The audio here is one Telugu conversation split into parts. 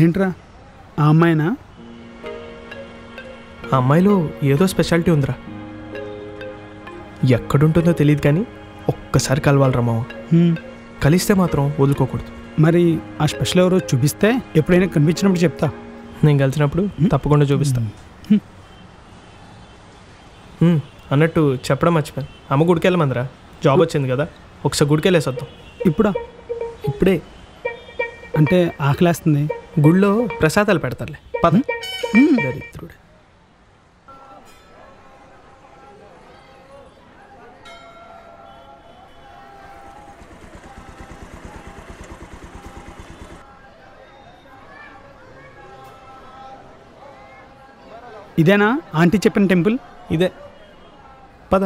ఏంట్రా ఆ అమ్మాయినా? ఆ అమ్మాయిలో ఏదో స్పెషాలిటీ ఉందిరా. ఎక్కడుంటుందో తెలియదు కానీ ఒక్కసారి కలవాలరా మావ. కలిస్తే మాత్రం వదులుకోకూడదు. మరి ఆ స్పెషల్ ఎవరో చూపిస్తే ఎప్పుడైనా కనిపించినప్పుడు చెప్తా. నేను కలిసినప్పుడు తప్పకుండా చూపిస్తా. అన్నట్టు చెప్పడం మర్చిపోయాను. అమ్మ గుడికి వెళ్ళమందిరా, జాబ్ వచ్చింది కదా, ఒకసారి గుడికి వెళ్ళేసొద్దాం. ఇప్పుడా? ఇప్పుడే అంటే ఆకలేస్తుంది. గుళ్ళో ప్రసాదాలు పెడతారులే, పద. దరిద్రుడే. ఇదేనా ఆంటీ చెప్పిన టెంపుల్? ఇదే, పద.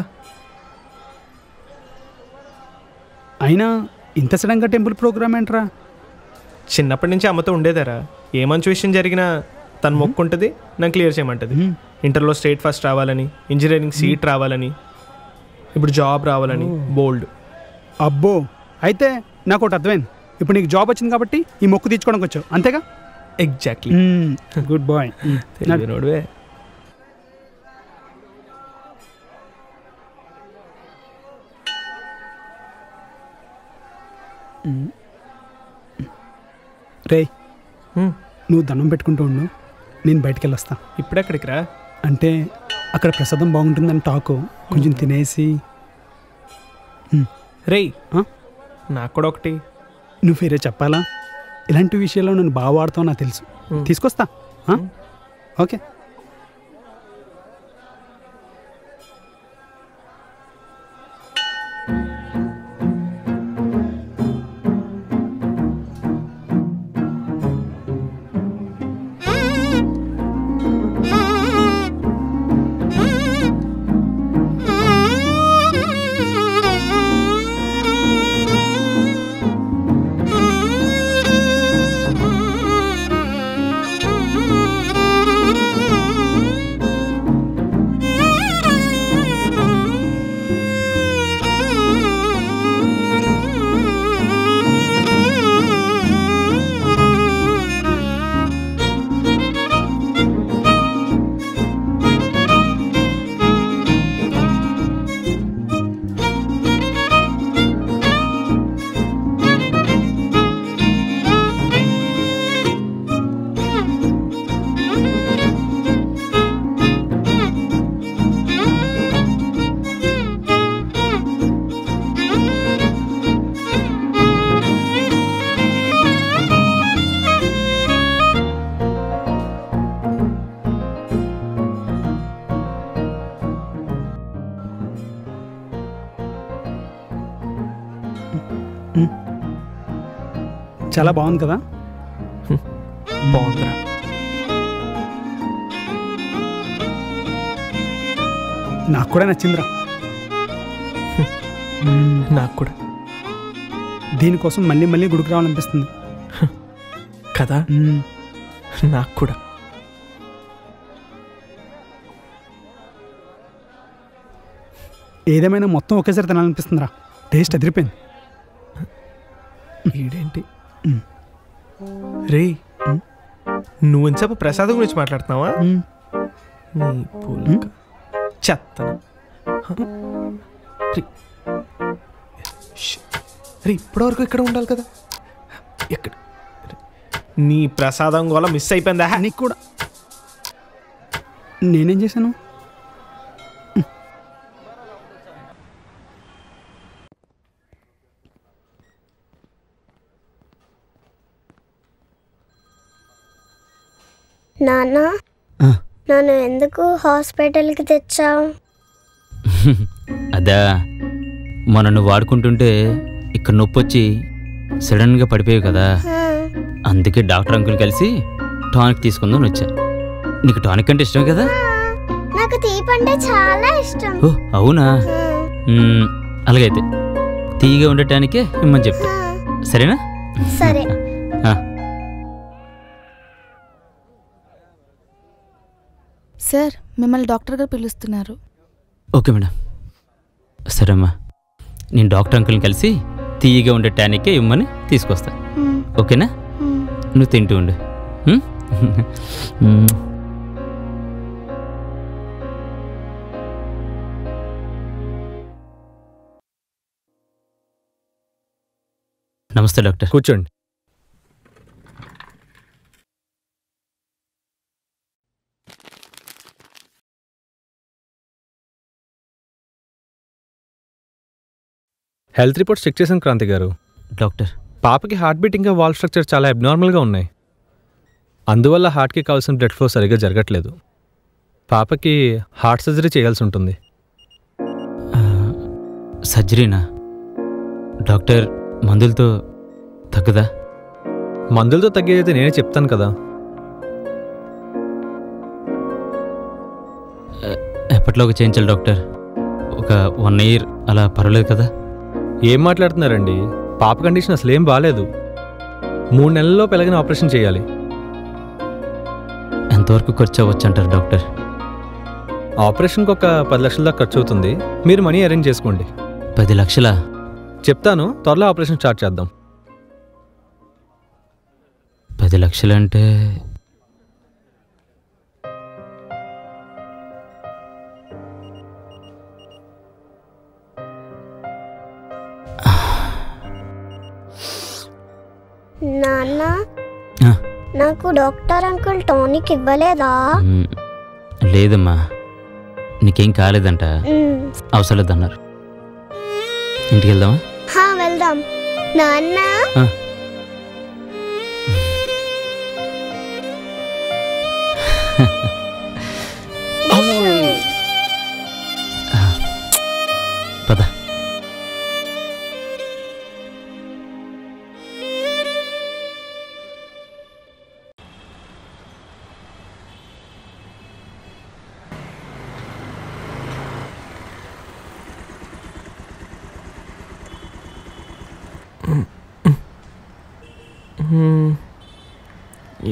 అయినా ఇంత సడన్గా టెంపుల్ ప్రోగ్రామ్ ఏంట్రా? చిన్నప్పటి నుంచి అమ్మతో ఉండేదారా. ఏ మంచి విషయం జరిగినా తను మొక్కుంటుంది, నన్ను క్లియర్ చేయమంటుంది. ఇంటర్లో స్టేట్ ఫస్ట్ రావాలని, ఇంజనీరింగ్ సీట్ రావాలని, ఇప్పుడు జాబ్ రావాలని, బోల్డ్. అబ్బో, అయితే నాకు ఒకటి అర్థమైంది. ఇప్పుడు నీకు జాబ్ వచ్చింది కాబట్టి ఈ మొక్కు తీర్చుకోవడానికి వచ్చావు, అంతేగా? ఎగ్జాక్ట్లీ. Good boy. నోడువే. రే, నువ్వు దండం పెట్టుకుంటూ ఉండు, నేను బయటికి వెళ్ళొస్తా. ఇప్పుడెక్కడికి రా? అంటే అక్కడ ప్రసాదం బాగుంటుందని టాకు, కొంచెం తినేసి. రేయ్, నాకు కూడా ఒకటి. నువ్వు వేరే చెప్పాలా? ఇలాంటి విషయాల్లో నన్ను బాగా వాడతావు నాకు తెలుసు. తీసుకొస్తా. ఓకే. చాలా బాగుంది కదా? బాగుందిరా. నాకు కూడా నచ్చిందిరా. నాకు కూడా. దీనికోసం మళ్ళీ మళ్ళీ గుడికి రావాలనిపిస్తుంది కదా? నాకు కూడా. ఏదేమైనా మొత్తం ఒకేసారి తినాలనిపిస్తుందిరా. టేస్ట్ అదిరిపోయింది. ఈడేంటి రే, నువ్వు ఇంతసేపు ప్రసాదం గురించి మాట్లాడుతున్నావా? నీ పూల చెత్త. రే, ఇప్పటివరకు ఇక్కడ ఉండాలి కదా. ఎక్కడ నీ ప్రసాదం గోళ మిస్ అయిపోయిందా? నీకు కూడా. నేనేం చేశాను? నాన్న, నన్ను ఎందుకు హాస్పిటల్కి తెచ్చావు? అదా, మొన్న నువ్వు వాడుకుంటుంటే ఇక్కడ నొప్పి వచ్చి సడన్గా పడిపోయావు కదా, అందుకే డాక్టర్ అంకుల్ కలిసి టానిక్ తీసుకుందాం వచ్చా. నీకు టానిక్ అంటే ఇష్టం కదా? నాకు తీపి అంటే చాలా ఇష్టం. ఓ అవునా? అలాగైతే తీగా ఉండటానికే ఇమ్మని చెప్తా, సరేనా? సరే. సార్, మిమ్మల్ని డాక్టర్ గారు పిలుస్తున్నారు. Okay madam. సరే అమ్మా, నేను డాక్టర్ అంకుల్ని కలిసి తీయగా ఉండే టానికే ఇవ్వమని తీసుకొస్తా. ఓకేనా? నువ్వు తింటూ ఉండు. నమస్తే డాక్టర్. కూర్చోండి. హెల్త్ రిపోర్ట్స్ చెక్ చేశాను క్రాంతి గారు. డాక్టర్, పాపకి హార్ట్ బీట్ ఇంకా వాల్వ్ స్ట్రక్చర్ చాలా అబ్నార్మల్గా ఉన్నాయి. అందువల్ల హార్ట్కి కావాల్సిన బ్లడ్ ఫ్లో సరిగ్గా జరగట్లేదు. పాపకి హార్ట్ సర్జరీ చేయాల్సి ఉంటుంది. సర్జరీనా? డాక్టర్, మందులతో తగ్గదా? మందులతో తగ్గేదైతే నేనే చెప్తాను కదా. ఎప్పటిలోకి చేయించాలి డాక్టర్? ఒక 1 year అలా పర్వాలేదు కదా? ఏం మాట్లాడుతున్నారండి? పాప కండిషన్ అసలు ఏం బాగాలేదు. 3 నెలల్లో పెళ్ళగిన ఆపరేషన్ చేయాలి. ఎంతవరకు ఖర్చు అవ్వచ్చు అంటారు డాక్టర్? ఆపరేషన్కి ఒక 10 లక్షల దాకా ఖర్చు అవుతుంది. మీరు మనీ అరేంజ్ చేసుకోండి. 10 లక్షలా? చెప్తాను, త్వరలో ఆపరేషన్ స్టార్ట్ చేద్దాం. 10 లక్షలంటే నాన్న, నాకు డాక్టర్ అంకుల్ టానిక్ ఇవ్వలేదా? లేదమ్మా, నీకేం కాలేదంట, అవసరం లేదన్నారు. ఇంటికి వెళ్దామా? వెళ్దాం. నాన్న, పద.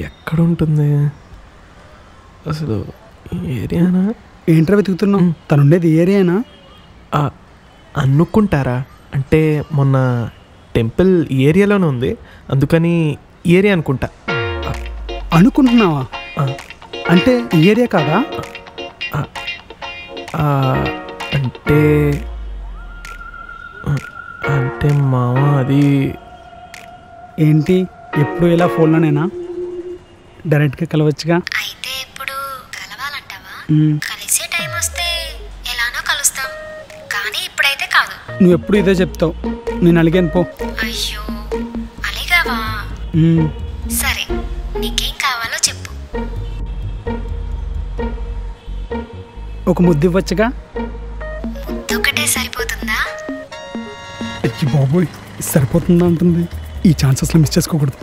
ఎక్కడుంటుంది అసలు? ఏరియానా? ఏంట్రా వెతుకుతున్నావు? తనుండేది ఏరియానా? అనుకుంటారా? అంటే మొన్న టెంపుల్ ఏరియాలోనే ఉంది, అందుకని ఏరియా అనుకుంటా. అనుకుంటున్నావా? అంటే ఏరియా కాదా? అంటే అంటే మామ అది ఏంటి ఎప్పుడు ఇలా ఫోన్లోనేనా? డైరెక్ట్గా కలవచ్చుగా. అయితే ఇప్పుడు కలవాలంటావా? కలిసే టైం వస్తే ఎలానో కలుస్తాం, కానీ ఇప్పుడైతే కాదు. నువ్వు ఎప్పుడు ఇదే చెప్తావు. నేను అలిగాను పో. అయ్యో, అలిగావా? సరే, నీకేం కావాలో చెప్పు. ఒక ముద్దు ఇవ్వచ్చుగా. ముద్దొక్కటే సరిపోతుందా? అయ్యి బాబోయ్, సరిపోతుందా అంటుంది. ఈ ఛాన్సెస్లో మిస్ చేసుకోకూడదు.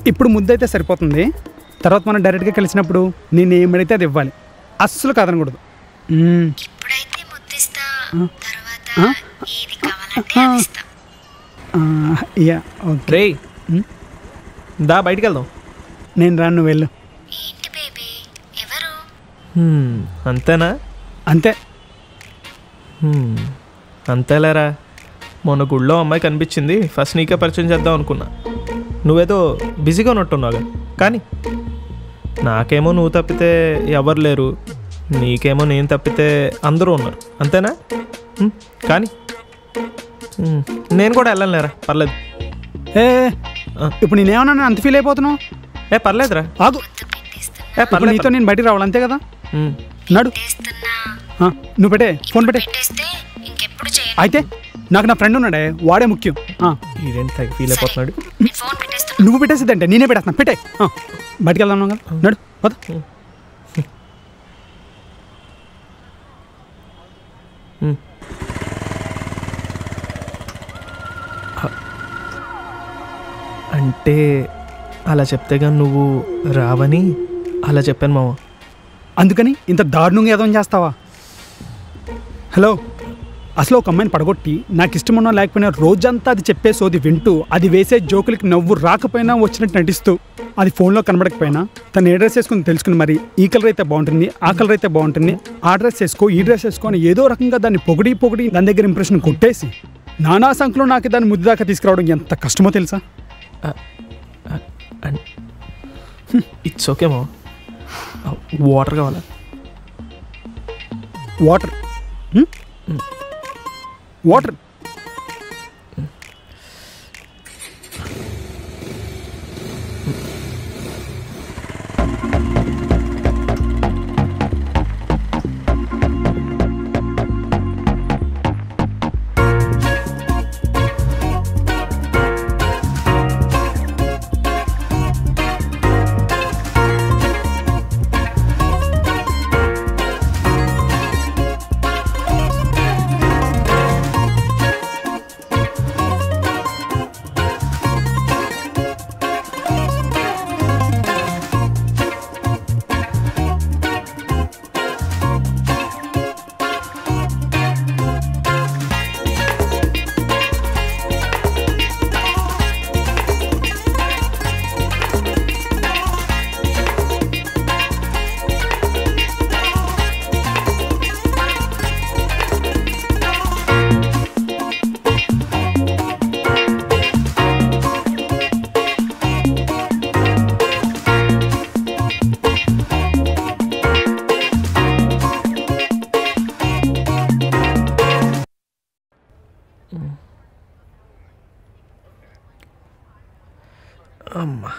ఇప్పుడు ముద్దు అయితే సరిపోతుంది. తర్వాత మనం డైరెక్ట్గా కలిసినప్పుడు నేను ఏమడితే అది ఇవ్వాలి, అస్సలు కాదనకూడదు. ఇప్పుడైతే ముద్దిస్తా, తర్వాత ఏది కావాలంటే అది ఇస్తా. రే, దా బయటికి వెళ్దాం. నేను రాను, నువ్వు వెళ్ళు. ఏంటి బేబీ, ఎవరు? అంతేనా? అంతే. అంతేలేరా. మొన్న గుళ్ళో అమ్మాయి కనిపించింది, ఫస్ట్ నీకే పరిచయం చేద్దాం అనుకున్నా. నువ్వేదో బిజీగా ఉన్నట్టున్నావుగా. కానీ నాకేమో నువ్వు తప్పితే ఎవరు లేరు, నీకేమో నేను తప్పితే అందరూ ఉన్నారు. అంతేనా? కానీ నేను కూడా వెళ్ళను లేరా, పర్లేదు. ఇప్పుడు నేనేమన్నా అంత ఫీల్ అయిపోతున్నావు? పర్లేదురా, ఆగు. పర్లేదు, నీతో నేను బయటికి రావాలి, అంతే కదా? నడు. నువ్వు పెట్టే, ఫోన్ పెట్టే. అయితే నాకు నా ఫ్రెండ్ ఉన్నాడే, వాడే ముఖ్యం. ఇదేంటి ఫీల్ అయిపోతున్నాడు? నువ్వు పెట్టేసిద్దంటే నేనే పెట్టేస్తున్నా. పెట్టే, బయటికి వెళ్దాం కదా. నడు పద. అంటే అలా చెప్తేగా నువ్వు రావని అలా చెప్పాను మామ. అందుకని ఇంత దారుణంగా ఏదో చేస్తావా? హలో, అసలు ఒక అమ్మాయిని పడగొట్టి నాకు ఇష్టమున్నా లేకపోయినా రోజంతా అది చెప్పే సోది వింటూ, అది వేసే జోకులకి నవ్వు రాకపోయినా వచ్చినట్టు నటిస్తూ, అది ఫోన్లో కనబడకపోయినా తను ఏ డ్రెస్ వేసుకుని తెలుసుకుని మరి ఈ కలర్ అయితే బాగుంటుంది, ఆ కలర్ అయితే బాగుంటుంది, ఆ డ్రెస్ వేసుకో, ఈ డ్రెస్ వేసుకో అని ఏదో రకంగా దాన్ని పొగిడి దాని దగ్గర ఇంప్రెషన్ కొట్టేసి నానా సంఖ్యలో నాకు దాన్ని ముద్దు దాకా తీసుకురావడం ఎంత కష్టమో తెలుసా? ఇట్స్ ఓకే మా. వాటర్ కావాలా? వాటర్ వాటర్ అమ్మా.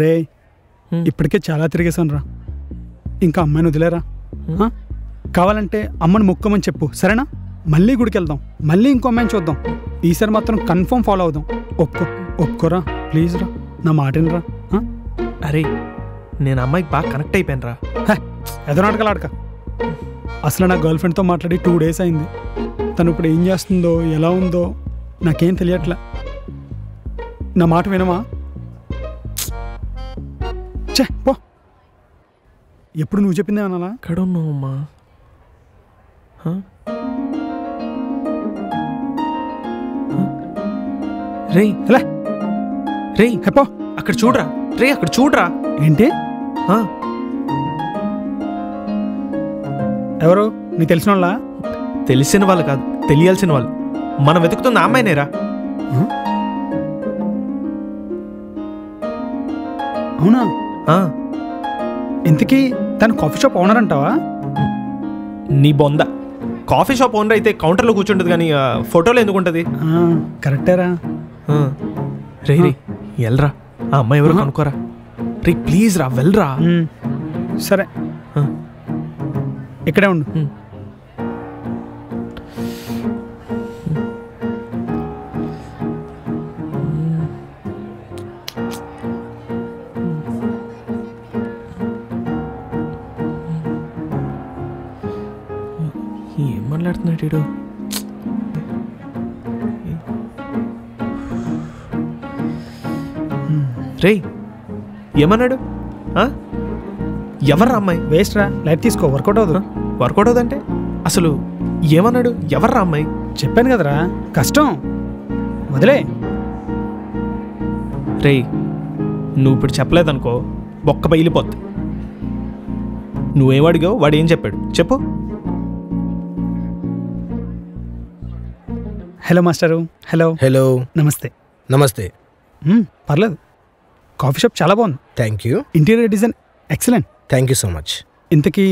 రే ఇప్పటికే చాలా తిరిగేశాను రా. ఇంకా అమ్మాయిని వదిలేరా? కావాలంటే అమ్మని మొక్కమని చెప్పు, సరేనా? మళ్ళీ గుడికి వెళ్దాం, మళ్ళీ ఇంకో అమ్మాయిని చూద్దాం. ఈసారి మాత్రం కన్ఫర్మ్ ఫాలో అవుదాం. ఒప్పుకోరా ప్లీజ్ రా, నా మాటినరా. అరే నేను అమ్మాయికి బాగా కనెక్ట్ అయిపోయాను రా. ఏదో నాటకాలాడక. అసలు నా గర్ల్ ఫ్రెండ్తో మాట్లాడి 2 days అయింది. తను ఇప్పుడు ఏం చేస్తుందో ఎలా ఉందో నాకేం తెలియట్లే. నా మాట వినమా? చే పో. ఎప్పుడు నువ్వు చెప్పిందే అనాలా? ఎక్కడ ఉన్నావు అమ్మా? రే రే హెపో అక్కడ చూడరా. రే అక్కడ చూడరా. ఏంటి? ఎవరు? నీకు తెలిసిన వాళ్ళ? తెలిసిన వాళ్ళు కాదు, తెలియాల్సిన వాళ్ళు. మనం వెతుకుతున్న అమ్మాయినేరా. అవునా? ఇంతకీ తను కాఫీ షాప్ ఓనర్ అంటావా? నీ బొంద. కాఫీ షాప్ ఓనర్ అయితే కౌంటర్లో కూర్చుంటుంది కానీ ఫోటోలో ఎందుకు ఉంటుంది? కరెక్టేరా. రే రే వెళ్ళరా, ఆ అమ్మాయి ఎవరు కనుక్కోరా. రే ప్లీజ్ రా, వెళ్ళరా. సరే ఇక్కడే ఉండు. ఏం మాట్లాడుతున్నాడు? రే ఏమన్నాడు? ఎవర్రా అమ్మాయి? వేస్ట్ రా, లైట్ తీసుకో, వర్కౌట్ అవుతుంది. వర్కౌట్ అవుతుందంటే అసలు ఏమన్నాడు? ఎవర్రా అమ్మాయి? చెప్పాను కదరా, కష్టం, వదిలే. రే నువ్వు ఇప్పుడు చెప్పలేదనుకో బొక్క బయలిపోద్ది. నువ్వేమడిగావు, వాడు ఏం చెప్పాడు చెప్పు. Hello master. హలో. హలో. నమస్తే. నమస్తే. పర్లేదు, కాఫీ షాప్ చాలా బాగుంది. Thank you. Interior design excellent. Thank you so much. ఇంతకీ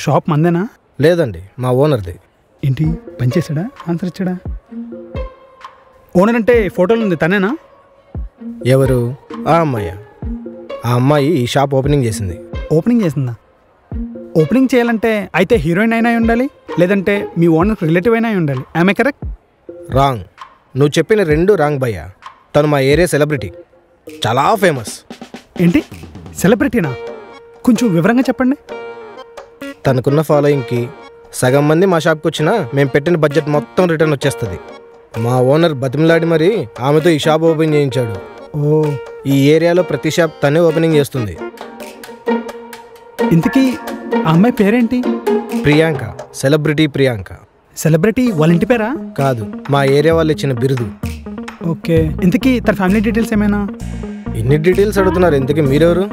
షాప్ మందేనా? లేదండి, మా ఓనర్ది. ఏంటి పనిచేసాడా? ఆన్సర్ ఇచ్చాడా? ఓనర్ అంటే ఫోటోలు ఉంది తనేనా? ఎవరు? ఆ అమ్మాయి. ఆ అమ్మాయి ఈ షాప్ ఓపెనింగ్ చేసింది. ఓపెనింగ్ చేసిందా? ఓపెనింగ్ చేయాలంటే అయితే హీరోయిన్ అయినా ఉండాలి, లేదంటే మీ ఓనర్ రిలేటివ్ అయినా ఉండాలి. ఆమె కరెక్ట్? రాంగ్. నువ్వు చెప్పిన 2 రాంగ్ భయ్యా. తను మా ఏరియా సెలబ్రిటీ, చాలా ఫేమస్. ఏంటి సెలబ్రిటీనా? కొంచెం వివరంగా చెప్పండి. తనకున్న ఫాలోయింగ్కి సగం మంది మా షాప్కి వచ్చినా మేము పెట్టిన బడ్జెట్ మొత్తం రిటర్న్ వచ్చేస్తుంది. మా ఓనర్ బతిమలాడి మరి ఆమెతో ఈ షాప్ ఓపెన్ చేయించాడు. ఓ, ఈ ఏరియాలో ప్రతి షాప్ తనే ఓపెనింగ్ చేస్తుంది. ఇంతకీ ఆ అమ్మాయి పేరేంటి? ప్రియాంక, సెలబ్రిటీ ప్రియాంక. సెలబ్రిటీ వాళ్ళ ఇంటి పేరా? కాదు, మా ఏరియా వాళ్ళు ఇచ్చిన బిరుదు. ఓకే. ఇంతకీ తన ఫ్యామిలీ డీటెయిల్స్ ఏమైనా? ఎన్ని డీటెయిల్స్ అడుగుతున్నారు? ఇంతకీ మీరెవరు?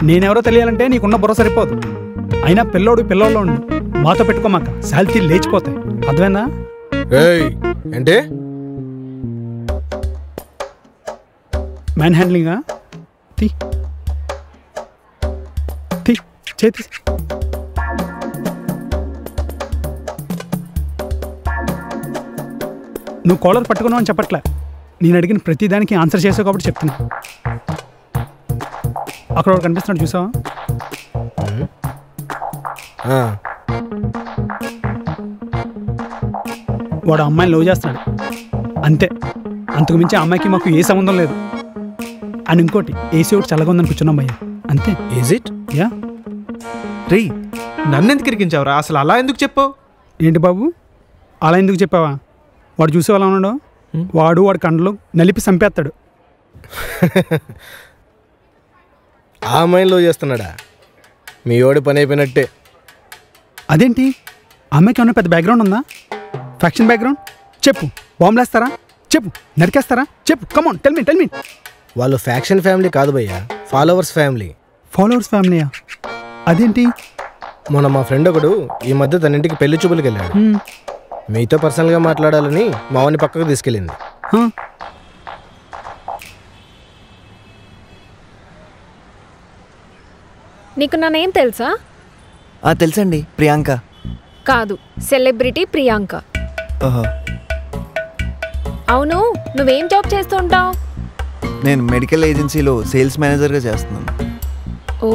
నేనెవరో తెలియాలంటే నీకున్న బుర్ర సరిపోదు. అయినా పిల్లోళ్ళు ఉండు, మాతో పెట్టుకోమాక, శాలిటీ లేచిపోతాయి. అర్థమైందా? అంటే మ్యాన్ హ్యాండ్లింగా? తీ చేతి. నువ్వు కాలర్ పట్టుకున్నావు అని చెప్పట్లే, నేను అడిగిన ప్రతి దానికి ఆన్సర్ చేసావు కాబట్టి చెప్తున్నా. అక్కడ వాడు కనిపిస్తున్నాడు చూసావా? వాడు అమ్మాయిని లవ్ చేస్తున్నాడు అంతే, అంతకు మించి ఆ అమ్మాయికి మాకు ఏ సంబంధం లేదు. అని ఇంకోటి, ఏసీ ఒకటి చల్లగా ఉందని కూర్చున్నాం భయ్యా, అంతే. Is it? యా. రే నన్ను ఎందుకు ఇరికించావురా? అసలు అలా ఎందుకు చెప్పావు? ఏంటి బాబు అలా ఎందుకు చెప్పావా? వాడు చూసే వాళ్ళ ఉన్నాడు, వాడి కండలు నలిపి చంపేస్తాడు. ఆ అమ్మాయిలో చేస్తున్నాడా? మీ ఓడి పని అయిపోయినట్టే. అదేంటి, అమ్మాయికి ఏమన్నా పెద్ద బ్యాక్గ్రౌండ్ ఉందా? Faction background? చెప్పు. బాంబులేస్తారా? చెప్పు. నరికేస్తారా? చెప్పు. Come on tell me. వాళ్ళు ఫ్యాక్షన్ ఫ్యామిలీ కాదు భయ్యా, ఫాలోవర్స్ ఫ్యామిలీ. ఫాలోవర్స్ ఫ్యామిలీయా? అదేంటి? మొన్న మా ఫ్రెండ్ ఒకడు ఈ మధ్య తన ఇంటికి పెళ్లి చూపులకి వెళ్ళాడు. మీతో పర్సనల్గా మాట్లాడాలని మావని పక్కకు తీసుకెళ్ళింది. నీకు నా నేమ్ తెలుసా? తెలుసండి, ప్రియాంక. కాదు, సెలబ్రిటీ ప్రియాంక. అవును, నువ్వేం జాబ్ చేస్తూ ఉంటావు? నేను మెడికల్ ఏజెన్సీలో సేల్స్ మేనేజర్గా చేస్తున్నాను. ఓ,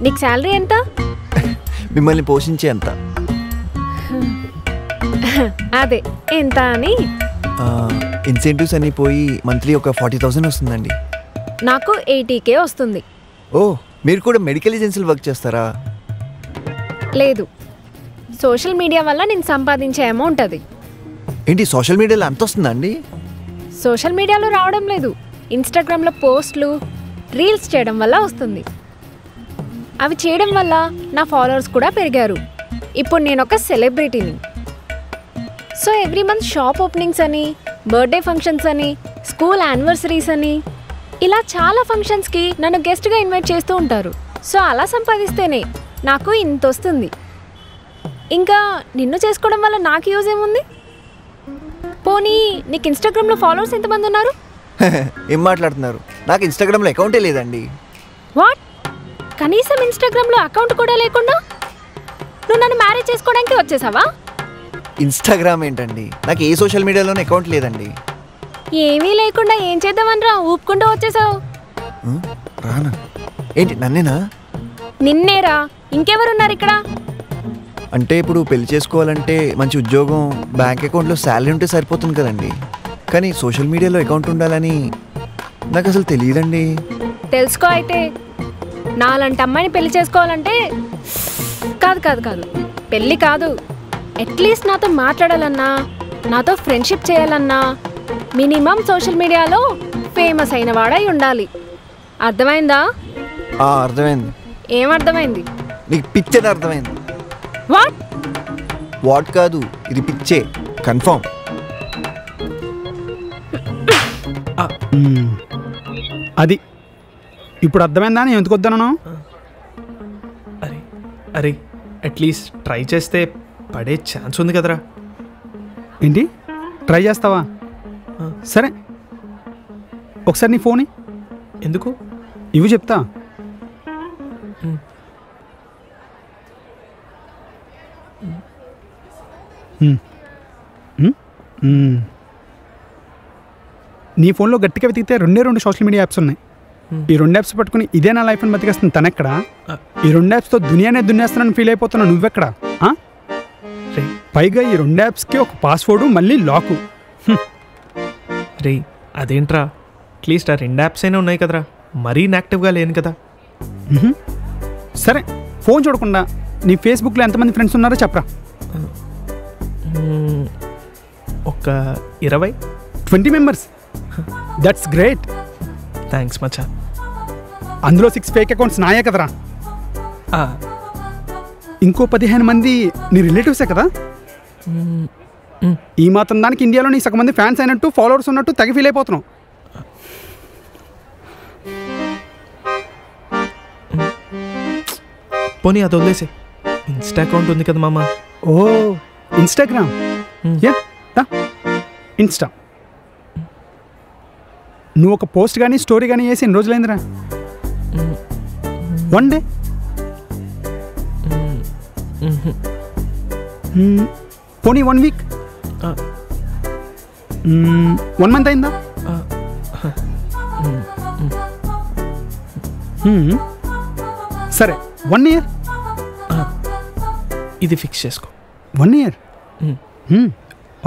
నీకు శాలరీ ఎంత? మిమ్మల్ని పోషించే ఎంత? అదే ఎంత అని. ఇన్సెంటివ్స్ అన్నీ పోయి మంత్లీ ఒక 40,000 వస్తుందండి. నాకు 80K వస్తుంది. ఓ, మీరు కూడా మెడికల్ ఏజెన్సీలో వర్క్ చేస్తారా? లేదు, సోషల్ మీడియా వల్ల నేను సంపాదించే అమౌంట్ అది. ఏంటి, సోషల్ మీడియాలో అంత వస్తుందా అండి? సోషల్ మీడియాలో రావడం లేదు, ఇన్స్టాగ్రామ్లో పోస్ట్లు, రీల్స్ చేయడం వల్ల వస్తుంది. అవి చేయడం వల్ల నా ఫాలోవర్స్ కూడా పెరిగారు. ఇప్పుడు నేను ఒక సెలబ్రిటీని. So every month shop openings అని, బర్త్డే ఫంక్షన్స్ అని, స్కూల్ యానివర్సరీస్ అని, ఇలా చాలా ఫంక్షన్స్కి నన్ను గెస్ట్గా ఇన్వైట్ చేస్తూ ఉంటారు. సో అలా సంపాదిస్తేనే నాకు ఇంత వస్తుంది. ఇంకా నిన్ను చేసుకోవడం వల్ల నాకు యూజ్ ఏముంది? పోనీ నీకు ఇన్స్టాగ్రామ్లో ఫాలోవర్స్ ఎంతమంది ఉన్నారు? ఏం మాట్లాడుతున్నారు? నాకు ఇన్స్టాగ్రామ్లో అకౌంటే లేదండి. వాట్? కనీసం ఇన్స్టాగ్రామ్లో అకౌంట్ కూడా లేకుండా నువ్వు నన్ను మ్యారేజ్ చేసుకోవడానికి వచ్చేసావా? ఇన్స్టాగ్రామ్ ఏంటండి, నాకు ఏ సోషల్ మీడియాలోనే అకౌంట్ లేదండి. ఏమీ లేకుండా ఏం చేద్దామనరా ఊపుకుంటూ వచ్చేసావు? రానా? ఏంటి, నన్నేనా? నిన్నేరా, ఇంకెవరున్నారు ఇక్కడ? అంటే ఇప్పుడు పెళ్లి చేసుకోవాలంటే మంచి ఉద్యోగం, బ్యాంక్ అకౌంట్లో శాలరీ ఉంటే సరిపోతుంది కదండి. కానీ సోషల్ మీడియాలో అకౌంట్ ఉండాలని నాకు అసలు తెలియదండి. తెలుసుకో అయితే. నాలాంటి అమ్మాయిని పెళ్లి చేసుకోవాలంటే కాదు పెళ్ళి కాదు, అట్లీస్ట్ నాతో మాట్లాడాలన్నా, నాతో ఫ్రెండ్షిప్ చేయాలన్నా మినిమం సోషల్ మీడియాలో ఫేమస్ అయిన వాడై ఉండాలి. అర్థమైందా? అర్థమైంది. ఏమర్థమైంది? నీకు పిచ్చేది అర్థమైంది. వాట్ కాదు, ఇది పిచ్చే, కన్ఫర్మ్. అది ఇప్పుడు అర్థమైందా నేను ఎందుకు వద్దనను? అరే అట్లీస్ట్ ట్రై చేస్తే పడే ఛాన్స్ ఉంది కదరా. ఏంటి, ట్రై చేస్తావా? సరే, ఒకసారి నీ ఫోన్ ఎందుకు ఇవి చెప్తా. నీ ఫోన్లో గట్టిగా వెతికితే 2 సోషల్ మీడియా యాప్స్ ఉన్నాయి. ఈ 2 యాప్స్ పట్టుకుని ఇదే నా లైఫ్ అని బతికేస్తుంది తనెక్కడ? ఈ 2 యాప్స్తో దునియానే దున్నేస్తున్నాను ఫీల్ అయిపోతున్నా నువ్వెక్కడ? పైగా ఈ 2 యాప్స్కి ఒక పాస్వర్డు, మళ్ళీ లాకు. రే అదేంట్రా, అట్లీస్ట్ ఆ 2 యాప్స్ అయినా ఉన్నాయి కదరా, మరీ ఇన్యాక్టివ్గా లేను కదా. సరే, ఫోన్ చూడకుండా నీ ఫేస్బుక్లో ఎంతమంది ఫ్రెండ్స్ ఉన్నారో చెప్పరా. ఒక 20 మెంబర్స్. That's great. థ్యాంక్స్ మచ్చా. అందులో 6 ఫేక్ అకౌంట్స్ నాయే కదరా. ఇంకో 15 మంది నీ రిలేటివ్సే కదా. ఈ మాత్రం దానికి ఇండియాలో నీ సగం మంది ఫ్యాన్స్ అయినట్టు, ఫాలోవర్స్ ఉన్నట్టు తెగ ఫీల్ అయిపోతున్నావు. పోనీ అది వదిలేసి ఇన్స్టా అకౌంట్ ఉంది కదా మామ. ఓ ఇన్స్టాగ్రామ్. Yeah Insta. నువ్వు ఒక పోస్ట్ కానీ స్టోరీ కానీ వేసి ఎన్ని రోజులైందిరా? 1 డే. పోనీ 1 వీక్, 1 మంత్ అయిందా? సరే 1 ఇయర్. ఇది ఫిక్స్ చేసుకో. 1 ఇయర్.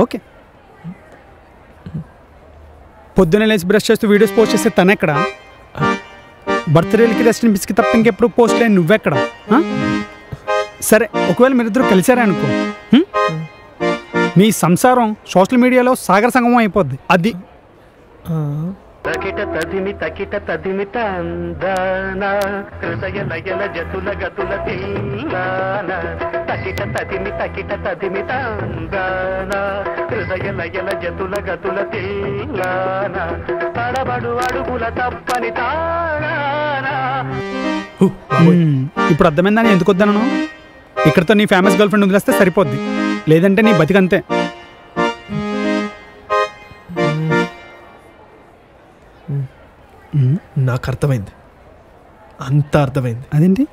ఓకే. పొద్దున్నే లేచి బ్రష్ చేస్తూ వీడియోస్ పోస్ట్ చేస్తే తనెక్కడ? బర్త్డేలకి రెస్ట్ పిసికి తప్ప ఇంకెప్పుడు పోస్ట్ లేని నువ్వెక్కడ? సరే ఒకవేళ మీరిద్దరు కలిసారే అనుకో, మీ సంసారం సోషల్ మీడియాలో సాగర సంగమం అయిపోద్ది. అది తకిట తదిమి తకిట తదిమి తందన హృదయ లయల జతుల గతుల తిల్లాన తకిట తదిమి తకిట తదిమి తందన హృదయ లయల జతుల గతుల తిల్లాన తడబడు అడుగుల తప్పని తాళాన. ఇప్పుడు అర్థమైందని ఎందుకు వద్దనను? ఇక్కడతో నీ ఫేమస్ గర్ల్ ఫ్రెండ్ వదిలేస్తే సరిపోద్ది, లేదంటే నీ బతికంతే. నాకు అర్థమైంది, అంతా అర్థమైంది. అదేంటి?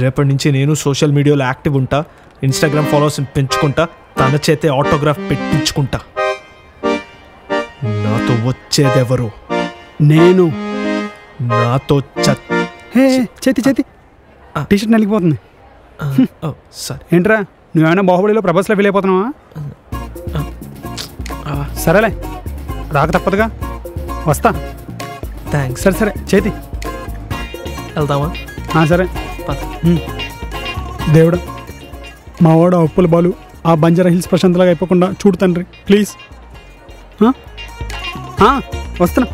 రేపటి నుంచి నేను సోషల్ మీడియాలో యాక్టివ్ ఉంటా, ఇన్స్టాగ్రామ్ ఫాలోవర్స్ని పెంచుకుంటా, తన చేతే ఆటోగ్రాఫ్ పెట్టించుకుంటా. నాతో వచ్చేదెవరు? నేను. నాతో చేతి చేతి టీషర్ట్ నలిగిపోతుంది. సరే ఏంట్రా నువ్వేమైనా బాహుబలిలో ప్రభాస్లో ఫీల్ అయిపోతున్నావా? సరేలే, రాక తప్పదుగా, వస్తా. థ్యాంక్స్. సరే సరే చేతి వెళ్దామా? సరే. దేవుడా, మా వాడు అప్పుల బాలు ఆ బంజారా హిల్స్ ప్రశాంతలాగా అయిపోకుండా చూడు తండ్రి, ప్లీజ్. వస్తున్నా.